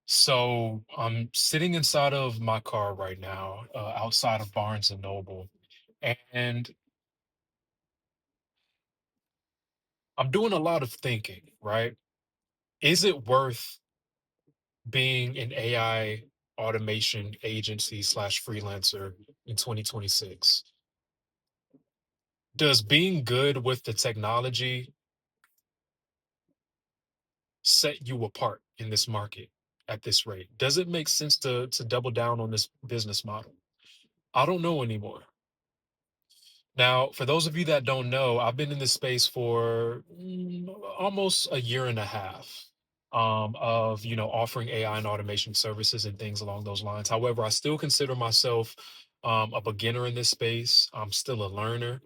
So I'm sitting inside of my car right now, outside of Barnes and Noble, and I'm doing a lot of thinking, right? Is it worth being an AI automation agency slash freelancer in 2026? Does being good with the technology set you apart in this market at this rate? Does it make sense to double down on this business model? I don't know anymore. Now, for those of you that don't know, I've been in this space for almost a year and a half of offering AI and automation services and things along those lines. However, I still consider myself a beginner in this space. I'm still a learner.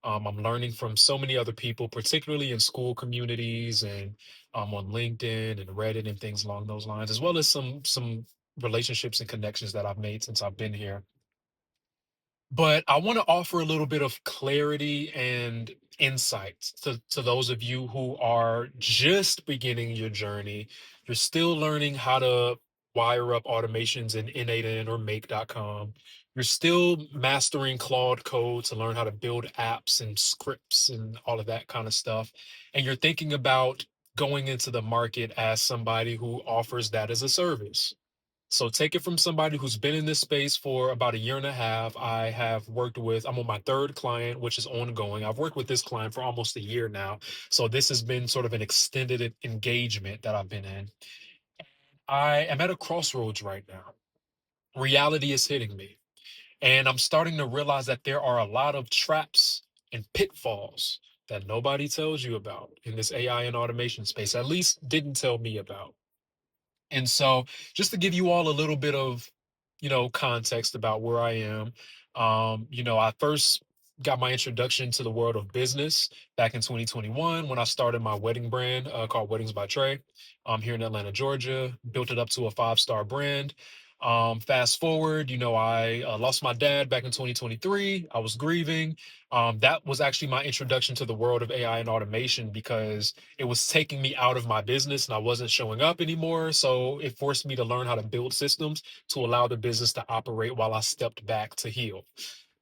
I'm learning from so many other people, particularly in school communities and on LinkedIn and Reddit and things along those lines, as well as some relationships and connections that I've made since I've been here. But I want to offer a little bit of clarity and insights to those of you who are just beginning your journey. You're still learning how to wire up automations in N8N or Make.com. You're still mastering Claude Code to learn how to build apps and scripts and all of that kind of stuff. And you're thinking about going into the market as somebody who offers that as a service. So take it from somebody who's been in this space for about a year and a half. I'm on my third client, which is ongoing. I've worked with this client for almost a year now. So this has been sort of an extended engagement that I've been in. I am at a crossroads right now. Reality is hitting me. And I'm starting to realize that there are a lot of traps and pitfalls that nobody tells you about in this AI and automation space, at least didn't tell me about. And so, just to give you all a little bit of, context about where I am, I first got my introduction to the world of business back in 2021 when I started my wedding brand called Weddings by Trey here in Atlanta, Georgia. Built it up to a five-star brand. Fast forward, I lost my dad back in 2023. I was grieving. That was actually my introduction to the world of AI and automation because it was taking me out of my business and I wasn't showing up anymore. So it forced me to learn how to build systems to allow the business to operate while I stepped back to heal.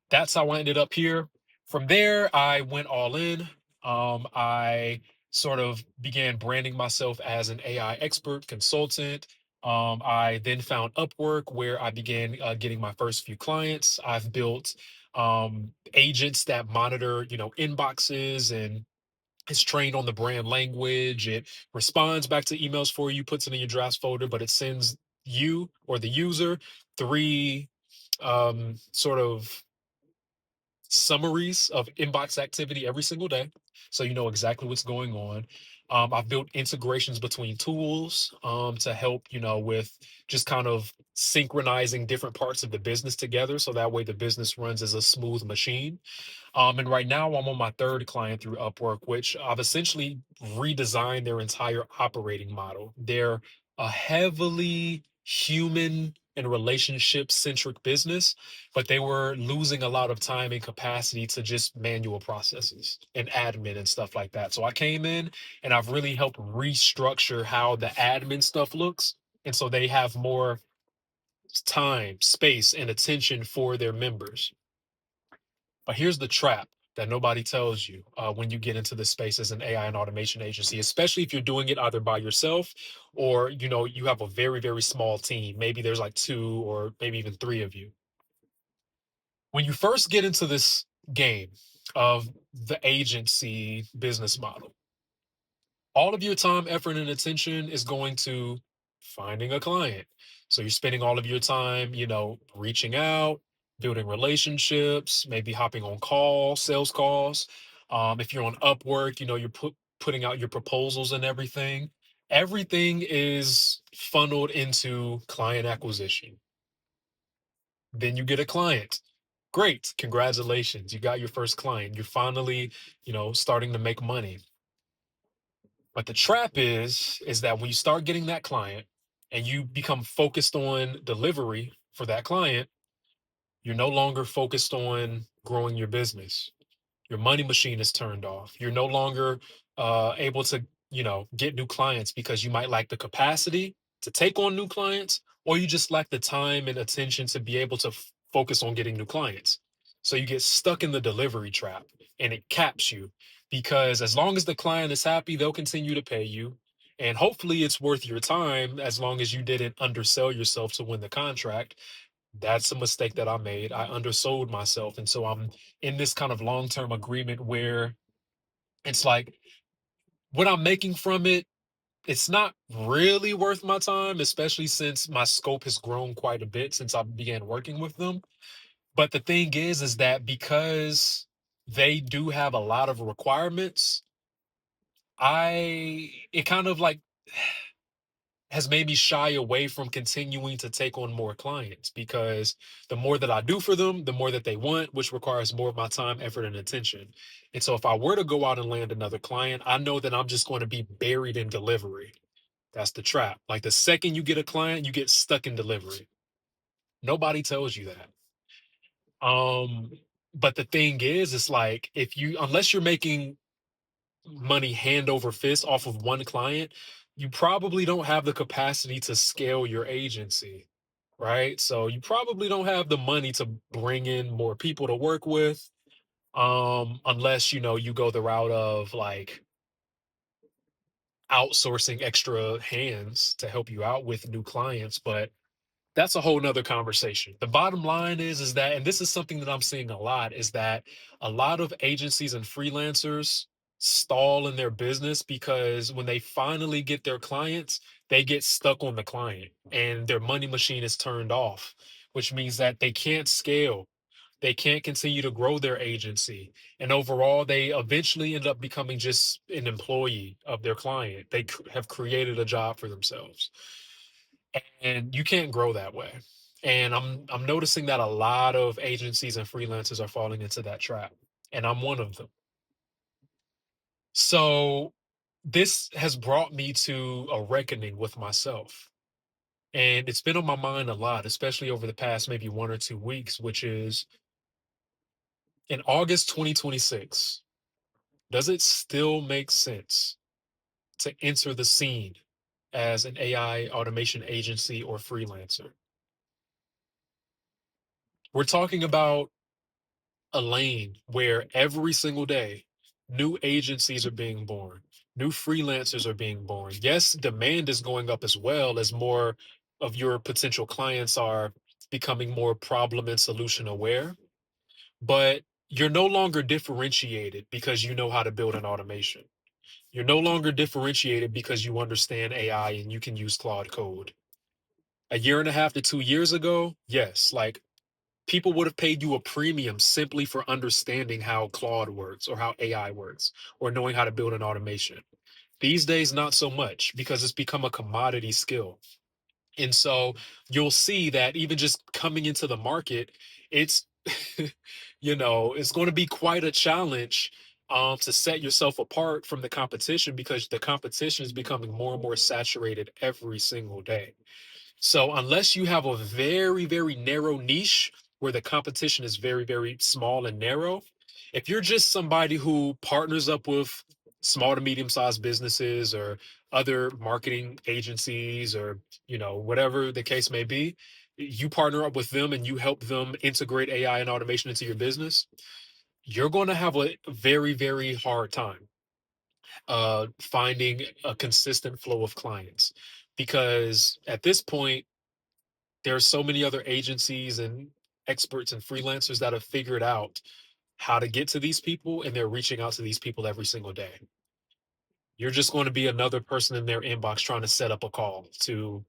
That's how I ended up here. From there, I went all in. I sort of began branding myself as an AI expert consultant. I then found Upwork, where I began getting my first few clients. I've built agents that monitor, inboxes and it's trained on the brand language. It responds back to emails for you, puts it in your drafts folder, but it sends you or the user three sort of summaries of inbox activity every single day. So you know exactly what's going on. I've built integrations between tools to help, with just kind of synchronizing different parts of the business together. So that way the business runs as a smooth machine. And right now I'm on my third client through Upwork, which I've essentially redesigned their entire operating model. They're a heavily human and relationship centric business, but they were losing a lot of time and capacity to just manual processes and admin and stuff like that. So I came in and I've really helped restructure how the admin stuff looks. And so they have more time, space, and attention for their members. But here's the trap that nobody tells you when you get into this space as an AI and automation agency, especially if you're doing it either by yourself or you have a very, very small team. Maybe there's like two or maybe even three of you. When you first get into this game of the agency business model, all of your time, effort, and attention is going to finding a client. So you're spending all of your time, reaching out, building relationships, maybe hopping on calls, sales calls. If you're on Upwork, you're putting out your proposals and everything. Everything is funneled into client acquisition. Then you get a client. Great, congratulations, you got your first client. You're finally, starting to make money. But the trap is that when you start getting that client and you become focused on delivery for that client, you're no longer focused on growing your business. Your money machine is turned off. You're no longer able to, get new clients because you might lack the capacity to take on new clients, or you just lack the time and attention to be able to focus on getting new clients. So you get stuck in the delivery trap and it caps you because as long as the client is happy, they'll continue to pay you. And hopefully it's worth your time as long as you didn't undersell yourself to win the contract. That's a mistake that I made. I undersold myself. And so I'm in this kind of long term agreement where it's like what I'm making from it, it's not really worth my time, especially since my scope has grown quite a bit since I began working with them. But the thing is that because they do have a lot of requirements, it kind of like has made me shy away from continuing to take on more clients because the more that I do for them, the more that they want, which requires more of my time, effort, and attention. And so if I were to go out and land another client, I know that I'm just going to be buried in delivery. That's the trap. Like the second you get a client, you get stuck in delivery. Nobody tells you that. Um, but the thing is, it's like if you unless you're making money hand over fist off of one client, you probably don't have the capacity to scale your agency, right? So you probably don't have the money to bring in more people to work with, unless you go the route of like outsourcing extra hands to help you out with new clients. But that's a whole nother conversation. The bottom line is that, and this is something that I'm seeing a lot, is that a lot of agencies and freelancers stall in their business because when they finally get their clients, they get stuck on the client and their money machine is turned off, which means that they can't scale. They can't continue to grow their agency. And overall, they eventually end up becoming just an employee of their client. They have created a job for themselves and you can't grow that way. And I'm noticing that a lot of agencies and freelancers are falling into that trap, and I'm one of them. So this has brought me to a reckoning with myself. And it's been on my mind a lot, especially over the past maybe 1 or 2 weeks, which is in August 2026, does it still make sense to enter the scene as an AI automation agency or freelancer? We're talking about a lane where every single day new agencies are being born, new freelancers are being born. Yes, demand is going up as well as more of your potential clients are becoming more problem and solution aware, but you're no longer differentiated because you know how to build an automation. You're no longer differentiated because you understand AI and you can use Claude Code. A year and a half to 2 years ago, yes, like people would have paid you a premium simply for understanding how Claude works or how AI works or knowing how to build an automation. These days, not so much because it's become a commodity skill. And so you'll see that even just coming into the market, it's, it's going to be quite a challenge to set yourself apart from the competition because the competition is becoming more and more saturated every single day. So unless you have a very, very narrow niche where the competition is very, very small and narrow, if you're just somebody who partners up with small to medium sized businesses or other marketing agencies or, whatever the case may be, you partner up with them and you help them integrate AI and automation into your business, you're going to have a very, very hard time finding a consistent flow of clients because at this point, there are so many other agencies and experts and freelancers that have figured out how to get to these people and they're reaching out to these people every single day. You're just going to be another person in their inbox trying to set up a call to,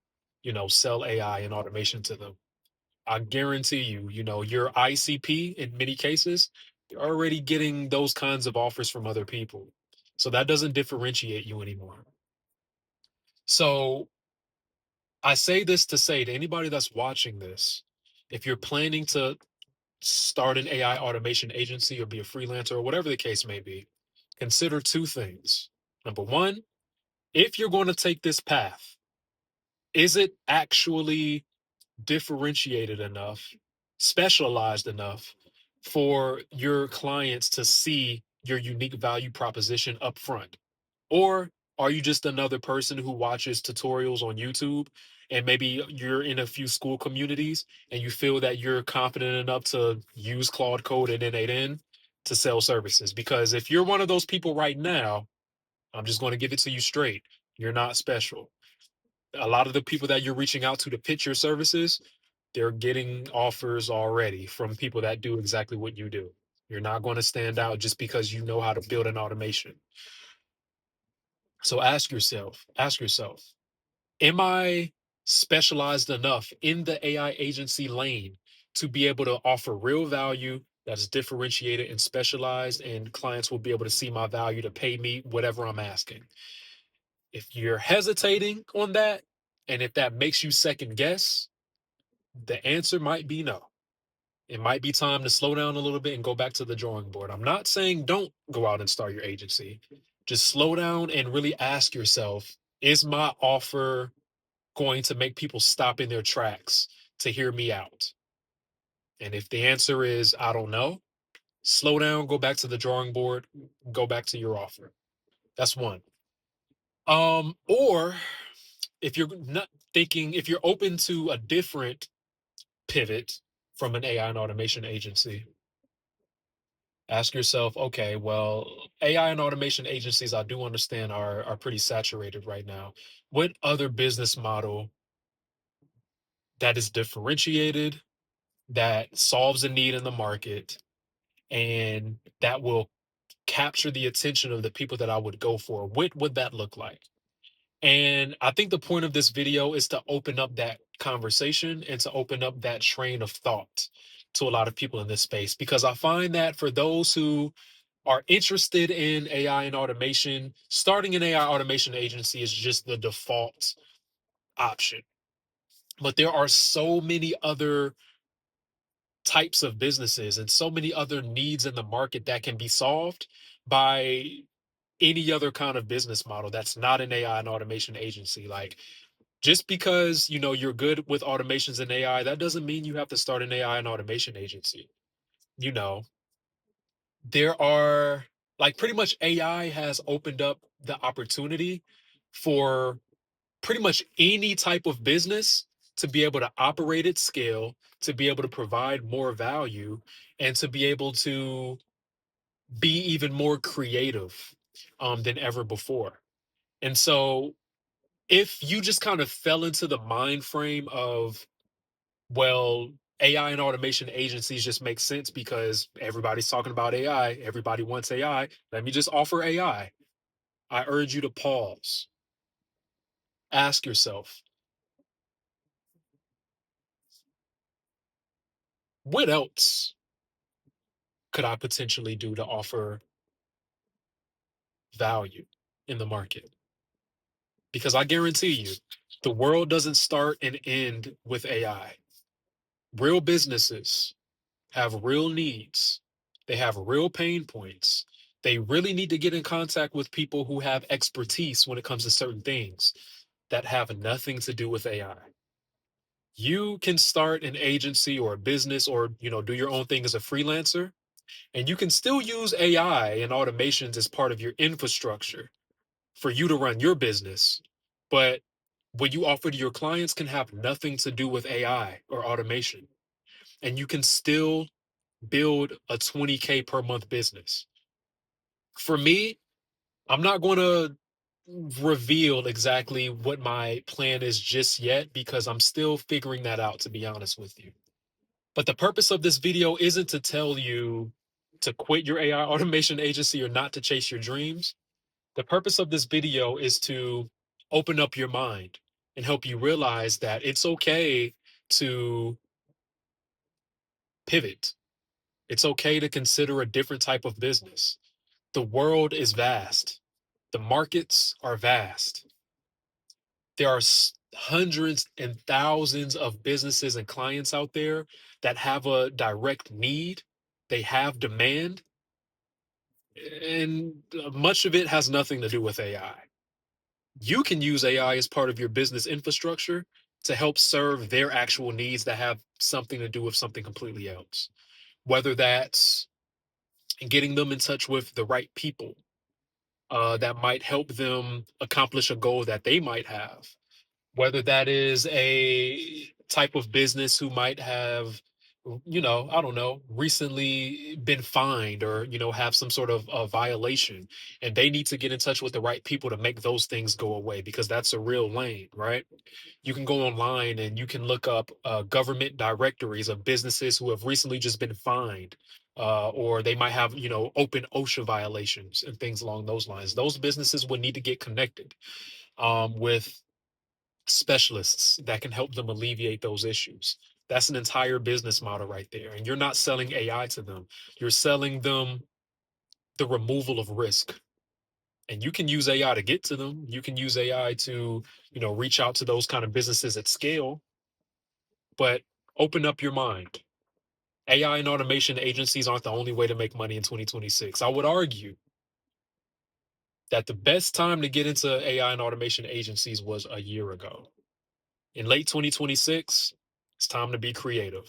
sell AI and automation to them. I guarantee you, your ICP in many cases, you're already getting those kinds of offers from other people. So that doesn't differentiate you anymore. So I say this to say to anybody that's watching this, if you're planning to start an AI automation agency or be a freelancer or whatever the case may be, consider two things. Number one, if you're going to take this path, is it actually differentiated enough, specialized enough for your clients to see your unique value proposition up front? Or Are you just another person who watches tutorials on YouTube and maybe you're in a few school communities and you feel that you're confident enough to use Claude Code and N8N to sell services? Because if you're one of those people right now, I'm just going to give it to you straight. You're not special. A lot of the people that you're reaching out to pitch your services, they're getting offers already from people that do exactly what you do. You're not going to stand out just because you know how to build an automation. So ask yourself, am I specialized enough in the AI agency lane to be able to offer real value that's differentiated and specialized, and clients will be able to see my value to pay me whatever I'm asking? If you're hesitating on that, and if that makes you second guess, the answer might be no. It might be time to slow down a little bit and go back to the drawing board. I'm not saying don't go out and start your agency. Just slow down and really ask yourself, is my offer going to make people stop in their tracks to hear me out? And if the answer is, I don't know, slow down, go back to the drawing board, go back to your offer. That's one. Or if you're not thinking, if you're open to a different pivot from an AI and automation agency, ask yourself, okay, well, AI and automation agencies, I do understand are pretty saturated right now. What other business model that is differentiated, that solves a need in the market, and that will capture the attention of the people that I would go for? What would that look like? And I think the point of this video is to open up that conversation and to open up that train of thought to a lot of people in this space, because I find that for those who are interested in AI and automation, starting an AI automation agency is just the default option. But there are so many other types of businesses and so many other needs in the market that can be solved by any other kind of business model that's not an AI and automation agency. Like, just because you're good with automations and AI, that doesn't mean you have to start an AI and automation agency. You know, there are, like, pretty much AI has opened up the opportunity for pretty much any type of business to be able to operate at scale, to be able to provide more value, and to be able to be even more creative than ever before. And so, if you just kind of fell into the mind frame of, well, AI and automation agencies just make sense because everybody's talking about AI, everybody wants AI, let me just offer AI. I urge you to pause, ask yourself, what else could I potentially do to offer value in the market? Because I guarantee you, the world doesn't start and end with AI. Real businesses have real needs, they have real pain points. They really need to get in contact with people who have expertise when it comes to certain things that have nothing to do with AI. You can start an agency or a business, or do your own thing as a freelancer, and you can still use AI and automations as part of your infrastructure for you to run your business. But what you offer to your clients can have nothing to do with AI or automation. And you can still build a 20K per month business. For me, I'm not going to reveal exactly what my plan is just yet because I'm still figuring that out, to be honest with you. But the purpose of this video isn't to tell you to quit your AI automation agency or not to chase your dreams. The purpose of this video is to open up your mind and help you realize that it's okay to pivot. It's okay to consider a different type of business. The world is vast. The markets are vast. There are hundreds and thousands of businesses and clients out there that have a direct need. They have demand, and much of it has nothing to do with AI. You can use AI as part of your business infrastructure to help serve their actual needs that have something to do with something completely else. Whether that's getting them in touch with the right people, that might help them accomplish a goal that they might have, whether that is a type of business who might have, I don't know, recently been fined or, have some sort of a violation, and they need to get in touch with the right people to make those things go away because that's a real lane, right? You can go online and you can look up government directories of businesses who have recently just been fined. Or they might have, open OSHA violations and things along those lines. Those businesses would need to get connected with specialists that can help them alleviate those issues. That's an entire business model right there. And you're not selling AI to them, you're selling them the removal of risk. And you can use AI to get to them. You can use AI to, reach out to those kind of businesses at scale, but open up your mind. AI and automation agencies aren't the only way to make money in 2026. I would argue that the best time to get into AI and automation agencies was a year ago. In late 2026, it's time to be creative.